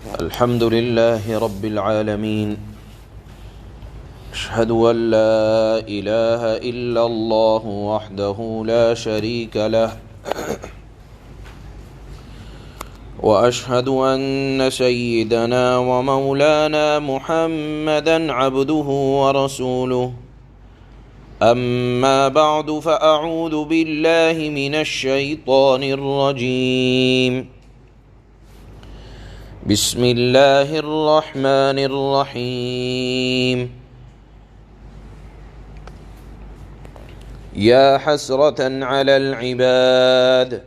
الحمد لله رب العالمين أشهد أن لا إله إلا الله وحده لا شريك له وأشهد أن سيدنا ومولانا محمدا عبده ورسوله أما بعد فأعوذ بالله من الشيطان الرجيم بسم الله الرحمن الرحيم يا حسرة على العباد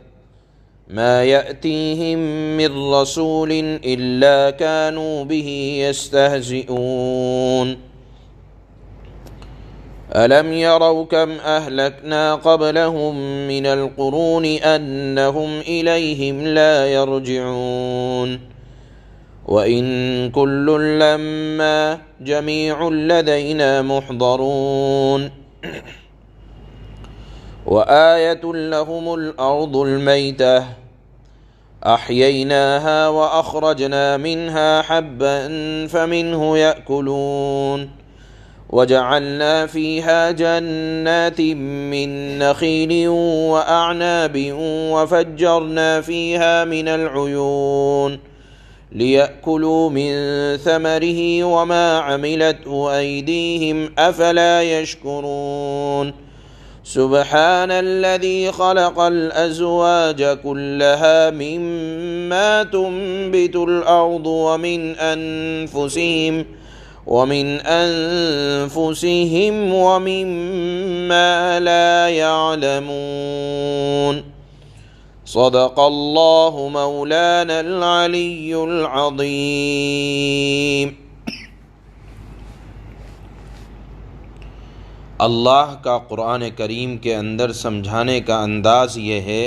ما يأتيهم من رسول إلا كانوا به يستهزئون ألم يروا كم أهلكنا قبلهم من القرون أنهم إليهم لا يرجعون وَإِن كُلٌّ لَّمَّا جَمِيعٌ لَّدَيْنَا مُحْضَرُونَ وَآيَةٌ لَّهُمُ الْأَرْضُ الْمَيْتَةُ أَحْيَيْنَاهَا وَأَخْرَجْنَا مِنْهَا حَبًّا فَمِنْهُ يَأْكُلُونَ وَجَعَلْنَا فِيهَا جَنَّاتٍ مِّن نَّخِيلٍ وَأَعْنَابٍ وَفَجَّرْنَا فِيهَا مِنَ الْعُيُونِ لِيَأْكُلُوا مِن ثَمَرِهِ وَمَا عَمِلَتْهُ أَيْدِيهِمْ أَفَلَا يَشْكُرُونَ سُبْحَانَ الَّذِي خَلَقَ الْأَزْوَاجَ كُلَّهَا مِمَّا تُنبِتُ الْأَرْضُ وَمِنْ أَنفُسِهِمْ وَمِمَّا لَا يَعْلَمُونَ صدق اللہ مولانا العلی العظیم۔ اللہ کا قرآن کریم کے اندر سمجھانے کا انداز یہ ہے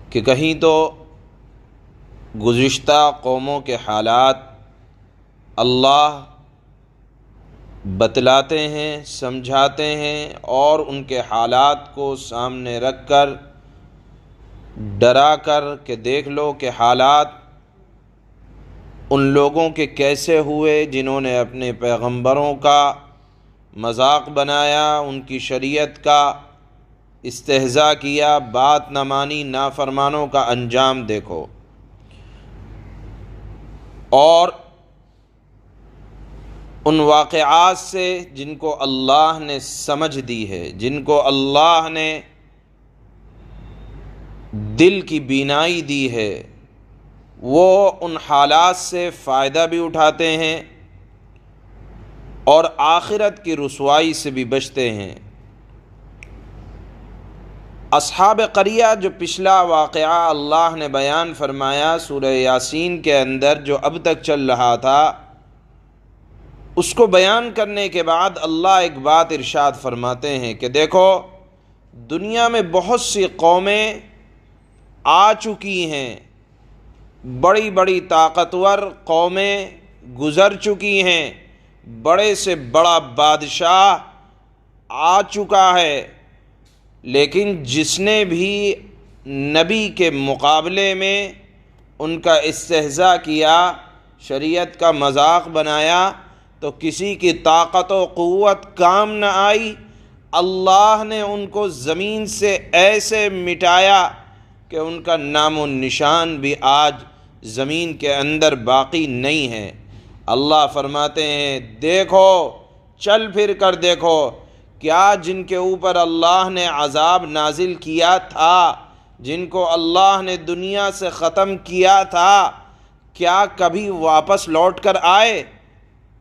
کہ کہیں تو گزشتہ قوموں کے حالات اللہ بتلاتے ہیں، سمجھاتے ہیں اور ان کے حالات کو سامنے رکھ کر ڈرا کر کہ دیکھ لو کہ حالات ان لوگوں کے کیسے ہوئے جنہوں نے اپنے پیغمبروں کا مذاق بنایا، ان کی شریعت کا استہزاء کیا، بات نہ مانی، نافرمانوں کا انجام دیکھو۔ اور ان واقعات سے جن کو اللہ نے سمجھ دی ہے، جن کو اللہ نے دل کی بینائی دی ہے، وہ ان حالات سے فائدہ بھی اٹھاتے ہیں اور آخرت کی رسوائی سے بھی بچتے ہیں۔ اصحاب قریہ جو پچھلا واقعہ اللہ نے بیان فرمایا سورہ یاسین کے اندر، جو اب تک چل رہا تھا، اس کو بیان کرنے کے بعد اللہ ایک بات ارشاد فرماتے ہیں کہ دیکھو دنیا میں بہت سی قومیں آ چکی ہیں، بڑی بڑی طاقتور قومیں گزر چکی ہیں، بڑے سے بڑا بادشاہ آ چکا ہے، لیکن جس نے بھی نبی کے مقابلے میں ان کا استہزاء کیا، شریعت کا مذاق بنایا، تو کسی کی طاقت و قوت کام نہ آئی۔ اللہ نے ان کو زمین سے ایسے مٹایا کہ ان کا نام و نشان بھی آج زمین کے اندر باقی نہیں ہے۔ اللہ فرماتے ہیں دیکھو، چل پھر کر دیکھو، کیا جن کے اوپر اللہ نے عذاب نازل کیا تھا، جن کو اللہ نے دنیا سے ختم کیا تھا، کیا کبھی واپس لوٹ کر آئے؟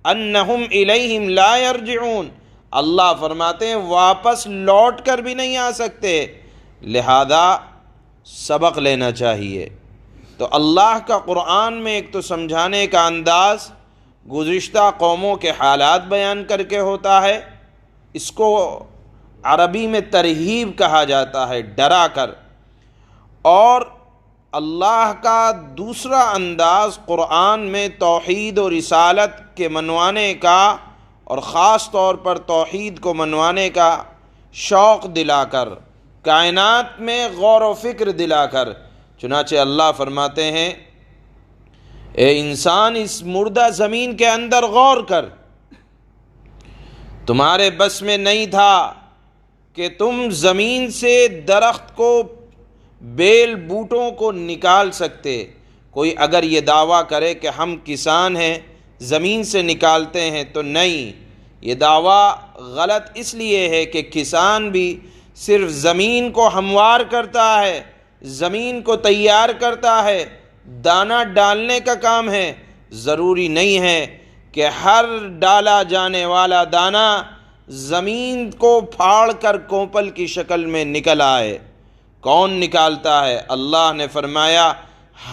انہم الیہم لا یرجعون، اللہ فرماتے ہیں واپس لوٹ کر بھی نہیں آ سکتے، لہذا سبق لینا چاہیے۔ تو اللہ کا قرآن میں ایک تو سمجھانے کا انداز گزشتہ قوموں کے حالات بیان کر کے ہوتا ہے، اس کو عربی میں ترہیب کہا جاتا ہے، ڈرا کر۔ اور اللہ کا دوسرا انداز قرآن میں توحید و رسالت کے منوانے کا اور خاص طور پر توحید کو منوانے کا شوق دلا کر، کائنات میں غور و فکر دلا کر، چنانچہ اللہ فرماتے ہیں اے انسان اس مردہ زمین کے اندر غور کر، تمہارے بس میں نہیں تھا کہ تم زمین سے درخت کو، بیل بوٹوں کو نکال سکتے۔ کوئی اگر یہ دعویٰ کرے کہ ہم کسان ہیں زمین سے نکالتے ہیں، تو نہیں، یہ دعویٰ غلط اس لیے ہے کہ کسان بھی صرف زمین کو ہموار کرتا ہے، زمین کو تیار کرتا ہے، دانہ ڈالنے کا کام ہے۔ ضروری نہیں ہے کہ ہر ڈالا جانے والا دانہ زمین کو پھاڑ کر کوپل کی شکل میں نکل آئے۔ کون نکالتا ہے؟ اللہ نے فرمایا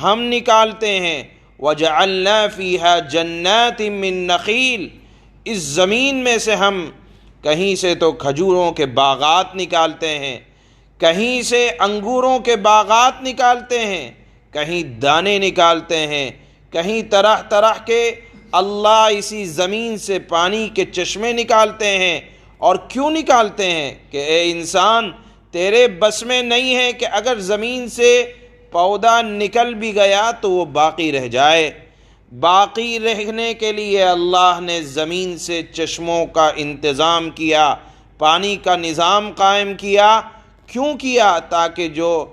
ہم نکالتے ہیں۔ وَجَعَلْنَا فِيهَا جَنَّاتٍ مِّن نَخِيلٍ، اس زمین میں سے ہم کہیں سے تو کھجوروں کے باغات نکالتے ہیں، کہیں سے انگوروں کے باغات نکالتے ہیں، کہیں دانے نکالتے ہیں، کہیں طرح طرح کے اللہ اسی زمین سے پانی کے چشمے نکالتے ہیں۔ اور کیوں نکالتے ہیں؟ کہ اے انسان، تیرے بس میں نہیں ہے کہ اگر زمین سے پودا نکل بھی گیا تو وہ باقی رہ جائے۔ باقی رہنے کے لیے اللہ نے زمین سے چشموں کا انتظام کیا، پانی کا نظام قائم کیا۔ کیوں کیا؟ تاکہ جو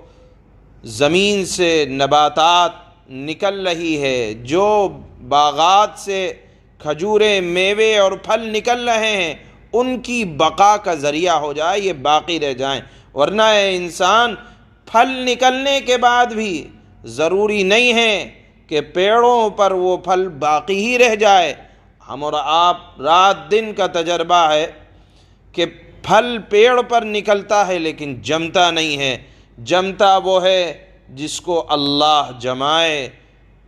زمین سے نباتات نکل رہی ہے، جو باغات سے کھجوریں، میوے اور پھل نکل رہے ہیں، ان کی بقا کا ذریعہ ہو جائے، یہ باقی رہ جائیں۔ ورنہ اے انسان، پھل نکلنے کے بعد بھی ضروری نہیں ہے کہ پیڑوں پر وہ پھل باقی ہی رہ جائے۔ ہم اور آپ رات دن کا تجربہ ہے کہ پھل پیڑ پر نکلتا ہے لیکن جمتا نہیں ہے۔ جمتا وہ ہے جس کو اللہ جمائے،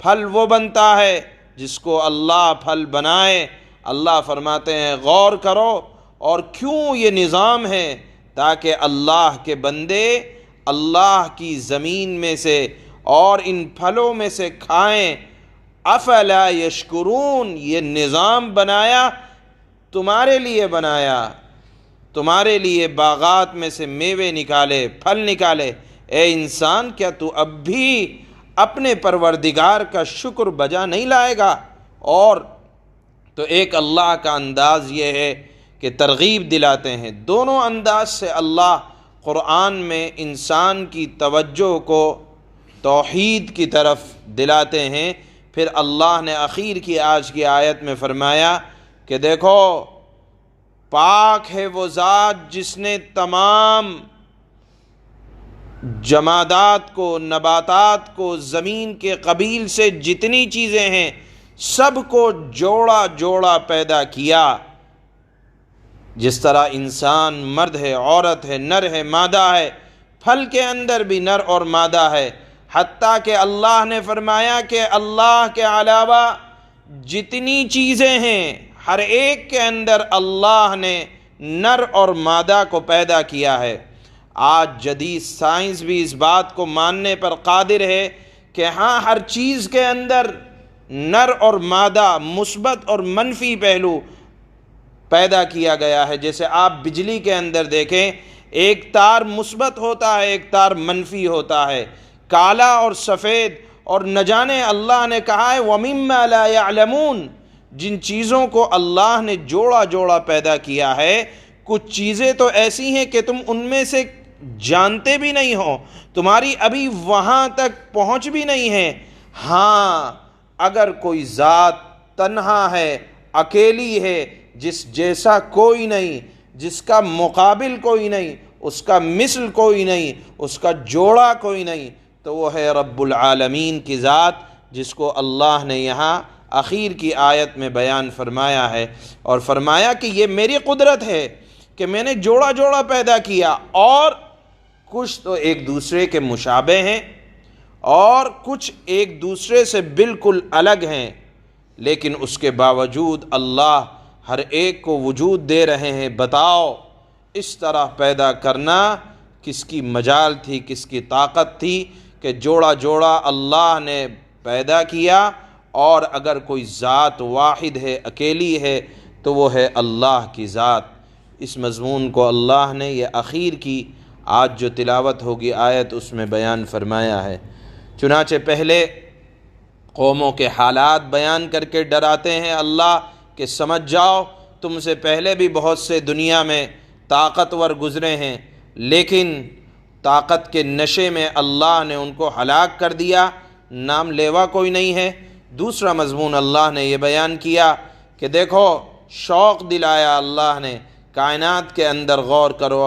پھل وہ بنتا ہے جس کو اللہ پھل بنائے۔ اللہ فرماتے ہیں غور کرو، اور کیوں یہ نظام ہے؟ تاکہ اللہ کے بندے اللہ کی زمین میں سے اور ان پھلوں میں سے کھائیں۔ افلا یشکرون، یہ نظام بنایا تمہارے لیے، بنایا تمہارے لیے، باغات میں سے میوے نکالے، پھل نکالے۔ اے انسان، کیا تو اب بھی اپنے پروردگار کا شکر بجا نہیں لائے گا؟ اور تو ایک اللہ کا انداز یہ ہے کہ ترغیب دلاتے ہیں، دونوں انداز سے اللہ قرآن میں انسان کی توجہ کو توحید کی طرف دلاتے ہیں۔ پھر اللہ نے اخیر کی آج کی آیت میں فرمایا کہ دیکھو، پاک ہے وہ ذات جس نے تمام جمادات کو، نباتات کو، زمین کے قبیل سے جتنی چیزیں ہیں سب کو جوڑا جوڑا پیدا کیا۔ جس طرح انسان مرد ہے، عورت ہے، نر ہے، مادہ ہے، پھل کے اندر بھی نر اور مادہ ہے۔ حتیٰ کہ اللہ نے فرمایا کہ اللہ کے علاوہ جتنی چیزیں ہیں ہر ایک کے اندر اللہ نے نر اور مادہ کو پیدا کیا ہے۔ آج جدید سائنس بھی اس بات کو ماننے پر قادر ہے کہ ہاں، ہر چیز کے اندر نر اور مادہ، مثبت اور منفی پہلو پیدا کیا گیا ہے۔ جیسے آپ بجلی کے اندر دیکھیں، ایک تار مثبت ہوتا ہے، ایک تار منفی ہوتا ہے، کالا اور سفید۔ اور نہ جانے اللہ نے کہا ہے وَمِمَّا لَا يَعْلَمُونَ، جن چیزوں کو اللہ نے جوڑا جوڑا پیدا کیا ہے، کچھ چیزیں تو ایسی ہیں کہ تم ان میں سے جانتے بھی نہیں ہو، تمہاری ابھی وہاں تک پہنچ بھی نہیں ہے۔ ہاں، اگر کوئی ذات تنہا ہے، اکیلی ہے، جس جیسا کوئی نہیں، جس کا مقابل کوئی نہیں، اس کا مثل کوئی نہیں، اس کا جوڑا کوئی نہیں، تو وہ ہے رب العالمین کی ذات، جس کو اللہ نے یہاں اخیر کی آیت میں بیان فرمایا ہے۔ اور فرمایا کہ یہ میری قدرت ہے کہ میں نے جوڑا جوڑا پیدا کیا، اور کچھ تو ایک دوسرے کے مشابہ ہیں اور کچھ ایک دوسرے سے بالکل الگ ہیں، لیکن اس کے باوجود اللہ ہر ایک کو وجود دے رہے ہیں۔ بتاؤ، اس طرح پیدا کرنا کس کی مجال تھی، کس کی طاقت تھی کہ جوڑا جوڑا اللہ نے پیدا کیا؟ اور اگر کوئی ذات واحد ہے، اکیلی ہے، تو وہ ہے اللہ کی ذات۔ اس مضمون کو اللہ نے یہ اخیر کی آج جو تلاوت ہوگی آیت، اس میں بیان فرمایا ہے۔ چنانچہ پہلے قوموں کے حالات بیان کر کے ڈراتے ہیں اللہ کہ سمجھ جاؤ تم سے پہلے بھی بہت سے دنیا میں طاقتور گزرے ہیں، لیکن طاقت کے نشے میں اللہ نے ان کو ہلاک کر دیا، نام لیوا کوئی نہیں ہے۔ دوسرا مضمون اللہ نے یہ بیان کیا کہ دیکھو شوق دلایا اللہ نے، کائنات کے اندر غور کرو،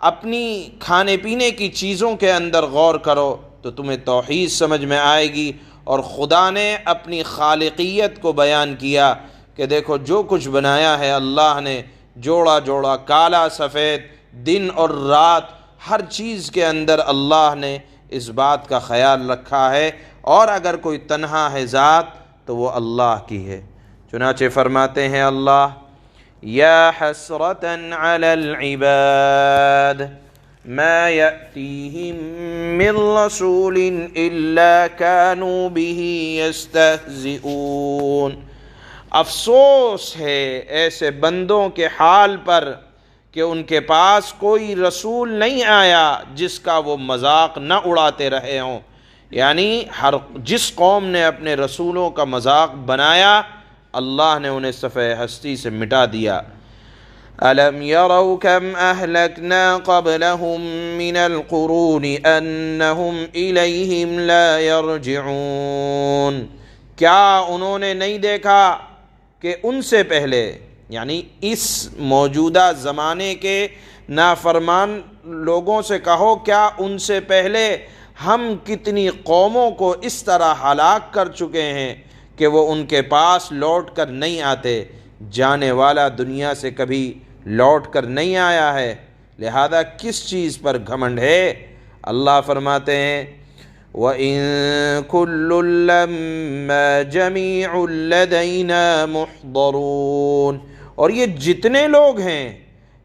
اپنی کھانے پینے کی چیزوں کے اندر غور کرو تو تمہیں توحید سمجھ میں آئے گی۔ اور خدا نے اپنی خالقیت کو بیان کیا کہ دیکھو جو کچھ بنایا ہے اللہ نے، جوڑا جوڑا، کالا سفید، دن اور رات، ہر چیز کے اندر اللہ نے اس بات کا خیال رکھا ہے، اور اگر کوئی تنہا ہے ذات تو وہ اللہ کی ہے۔ چنانچہ فرماتے ہیں اللہ یا حسرة علی العباد ما یأتیہم من رسول الا كانوا به یستہزئون۔ افسوس ہے ایسے بندوں کے حال پر کہ ان کے پاس کوئی رسول نہیں آیا جس کا وہ مذاق نہ اڑاتے رہے ہوں، یعنی جس قوم نے اپنے رسولوں کا مذاق بنایا اللہ نے انہیں صفحہ ہستی سے مٹا دیا۔ أَلَمْ يَرَوْا كَمْ أَهْلَكْنَا قَبْلَهُمْ مِنَ الْقُرُونِ أَنَّهُمْ إِلَيْهِمْ لَا يَرْجِعُونَ۔ کیا انہوں نے نہیں دیکھا کہ ان سے پہلے، یعنی اس موجودہ زمانے کے نافرمان لوگوں سے کہو کیا ان سے پہلے ہم کتنی قوموں کو اس طرح ہلاک کر چکے ہیں کہ وہ ان کے پاس لوٹ کر نہیں آتے۔ جانے والا دنیا سے کبھی لوٹ کر نہیں آیا ہے، لہذا کس چیز پر گھمنڈ ہے؟ اللہ فرماتے ہیں وَإِن كُلٌّ لَّمَّا جَمِيعٌ لَّدَيْنَا مُحْضَرُونَ۔ اور یہ جتنے لوگ ہیں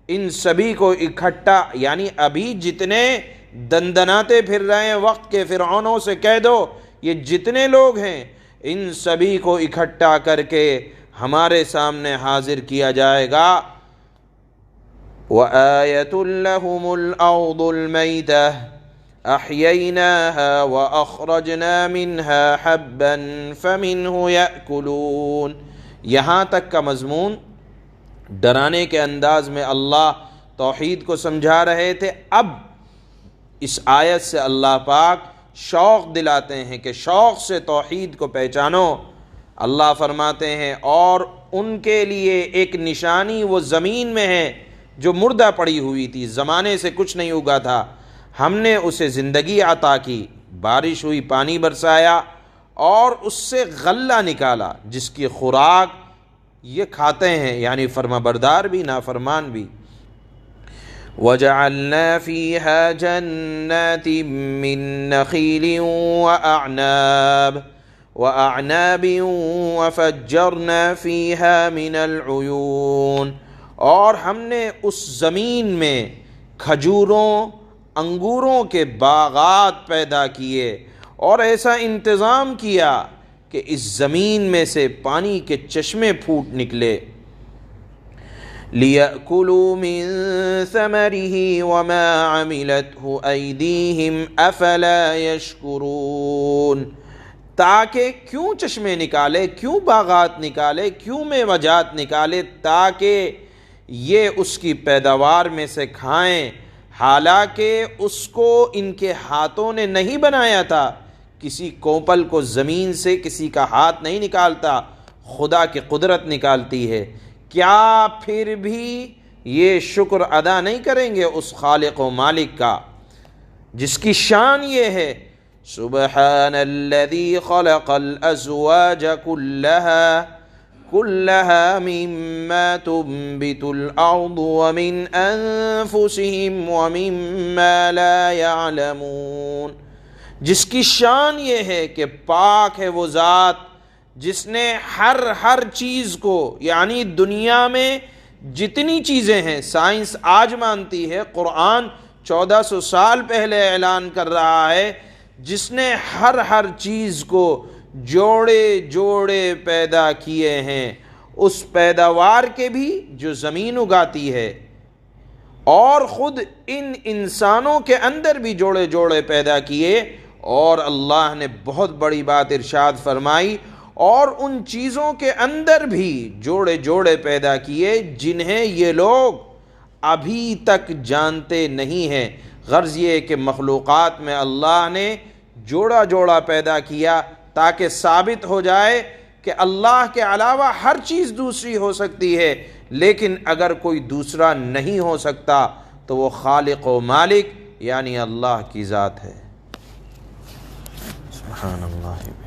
ان سبھی کو اکٹھا، یعنی ابھی جتنے دندناتے پھر رہے ہیں وقت کے فرعونوں سے کہہ دو یہ جتنے لوگ ہیں ان سبھی کو اکٹھا کر کے ہمارے سامنے حاضر کیا جائے گا۔ وَآيَةٌ لَّهُمُ الْأَرْضُ الْمَيْتَةُ أَحْيَيْنَاهَا وَأَخْرَجْنَا مِنْهَا حَبًّا فَمِنْهُ يَأْكُلُونَ۔ یہاں تک کا مضمون ڈرانے کے انداز میں اللہ توحید کو سمجھا رہے تھے، اب اس آیت سے اللہ پاک شوق دلاتے ہیں کہ شوق سے توحید کو پہچانو۔ اللہ فرماتے ہیں اور ان کے لیے ایک نشانی وہ زمین میں ہے جو مردہ پڑی ہوئی تھی، زمانے سے کچھ نہیں اگا تھا، ہم نے اسے زندگی عطا کی، بارش ہوئی، پانی برسایا اور اس سے غلہ نکالا جس کی خوراک یہ کھاتے ہیں، یعنی فرما بردار بھی نافرمان بھی۔ وَجَعَلْنَا فِيهَا جَنَّاتٍ مِّن نَخِيلٍ وَأَعْنَابٍ وَفَجَّرْنَا فِيهَا مِنَ الْعُيُونِ۔ اور ہم نے اس زمین میں کھجوروں، انگوروں کے باغات پیدا کیے اور ایسا انتظام کیا کہ اس زمین میں سے پانی کے چشمے پھوٹ نکلے۔ لِيَأْكُلُوا مِن ثَمَرِهِ وَمَا عَمِلَتْهُ أَيْدِيهِمْ أَفَلَا يَشْكُرُونَ۔ تاکہ کیوں چشمے نکالے، کیوں باغات نکالے، کیوں میوجات نکالے؟ تاکہ یہ اس کی پیداوار میں سے کھائیں، حالانکہ اس کو ان کے ہاتھوں نے نہیں بنایا تھا۔ کسی کوپل کو زمین سے کسی کا ہاتھ نہیں نکالتا، خدا کی قدرت نکالتی ہے۔ کیا پھر بھی یہ شکر ادا نہیں کریں گے اس خالق و مالک کا جس کی شان یہ ہے سبحان الذي خلق الازواج كلها مما تنبت الارض ومن انفسهم ومما لا يعلمون۔ جس کی شان یہ ہے کہ پاک ہے وہ ذات جس نے ہر چیز کو، یعنی دنیا میں جتنی چیزیں ہیں، سائنس آج مانتی ہے، قرآن 1400 سال پہلے اعلان کر رہا ہے، جس نے ہر چیز کو جوڑے جوڑے پیدا کیے ہیں، اس پیداوار کے بھی جو زمین اگاتی ہے، اور خود ان انسانوں کے اندر بھی جوڑے جوڑے پیدا کیے، اور اللہ نے بہت بڑی بات ارشاد فرمائی، اور ان چیزوں کے اندر بھی جوڑے جوڑے پیدا کیے جنہیں یہ لوگ ابھی تک جانتے نہیں ہیں۔ غرض یہ کہ مخلوقات میں اللہ نے جوڑا جوڑا پیدا کیا تاکہ ثابت ہو جائے کہ اللہ کے علاوہ ہر چیز دوسری ہو سکتی ہے، لیکن اگر کوئی دوسرا نہیں ہو سکتا تو وہ خالق و مالک یعنی اللہ کی ذات ہے۔ سبحان اللہ۔